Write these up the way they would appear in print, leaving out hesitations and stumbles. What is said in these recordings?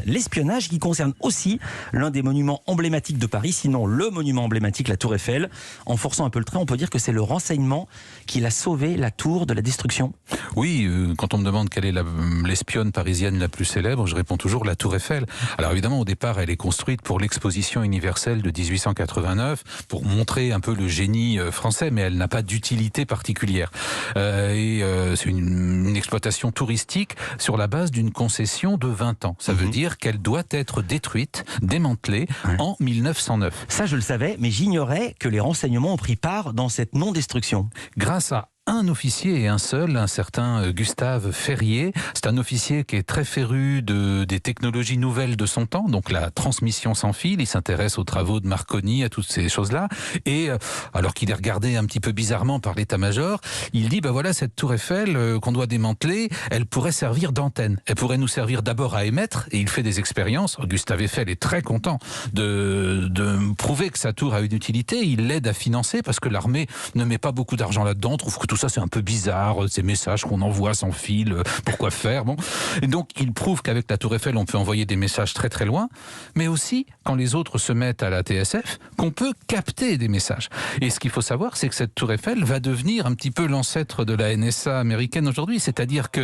L'espionnage qui concerne aussi l'un des monuments emblématiques de Paris, sinon le monument emblématique, la Tour Eiffel. En forçant un peu le trait, on peut dire que c'est le renseignement qui l'a sauvé, la tour, de la destruction. Oui, quand on me demande quelle est l'espionne parisienne la plus célèbre, je réponds toujours la Tour Eiffel. Alors évidemment, au départ, elle est construite pour l'exposition universelle de 1889, pour montrer un peu le génie français, mais elle n'a pas d'utilité particulière. C'est une exploitation touristique sur la base d'une concession de 20 ans. Ça veut dire qu'elle doit être détruite, démantelée en 1909. Ça, je le savais, mais j'ignorais que les renseignements ont pris part dans cette non-destruction. Grâce à un officier et un seul, un certain Gustave Ferrier. C'est un officier qui est très féru des technologies nouvelles de son temps, donc la transmission sans fil. Il s'intéresse aux travaux de Marconi, à toutes ces choses-là. Et alors qu'il est regardé un petit peu bizarrement par l'état-major, il dit, voilà, cette tour Eiffel qu'on doit démanteler, elle pourrait servir d'antenne. Elle pourrait nous servir d'abord à émettre, et il fait des expériences. Gustave Eiffel est très content de prouver que sa tour a une utilité. Il l'aide à financer parce que l'armée ne met pas beaucoup d'argent là-dedans, trouve que tout ça c'est un peu bizarre, ces messages qu'on envoie sans fil, pourquoi faire Et donc il prouve qu'avec la Tour Eiffel on peut envoyer des messages très très loin, mais aussi quand les autres se mettent à la TSF, qu'on peut capter des messages. Et ce qu'il faut savoir, c'est que cette Tour Eiffel va devenir un petit peu l'ancêtre de la NSA américaine aujourd'hui, c'est-à-dire que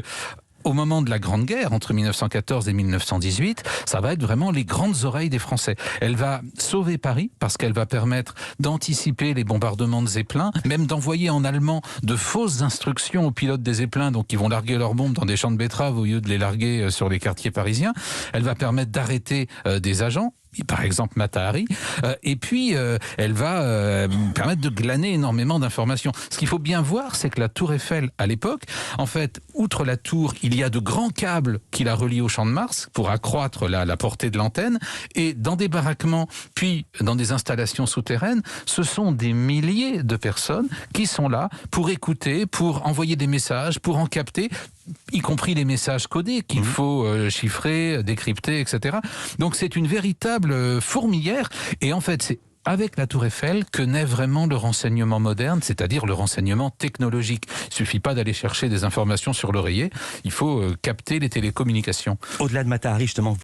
au moment de la Grande Guerre, entre 1914 et 1918, ça va être vraiment les grandes oreilles des Français. Elle va sauver Paris parce qu'elle va permettre d'anticiper les bombardements de Zeppelin, même d'envoyer en allemand de fausses instructions aux pilotes des Zeppelin, donc ils vont larguer leurs bombes dans des champs de betteraves au lieu de les larguer sur les quartiers parisiens. Elle va permettre d'arrêter des agents, par exemple Mata Hari, et puis elle va permettre de glaner énormément d'informations. Ce qu'il faut bien voir, c'est que la Tour Eiffel, à l'époque, en fait, outre la tour, il y a de grands câbles qui la relient au Champ de Mars pour accroître la portée de l'antenne, et dans des baraquements, puis dans des installations souterraines, ce sont des milliers de personnes qui sont là pour écouter, pour envoyer des messages, pour en capter, y compris les messages codés qu'il faut chiffrer, décrypter, etc. Donc c'est une véritable fourmilière, et en fait c'est avec la Tour Eiffel que naît vraiment le renseignement moderne, c'est-à-dire le renseignement technologique. Il ne suffit pas d'aller chercher des informations sur l'oreiller, il faut capter les télécommunications. Au-delà de Mata Hari, justement,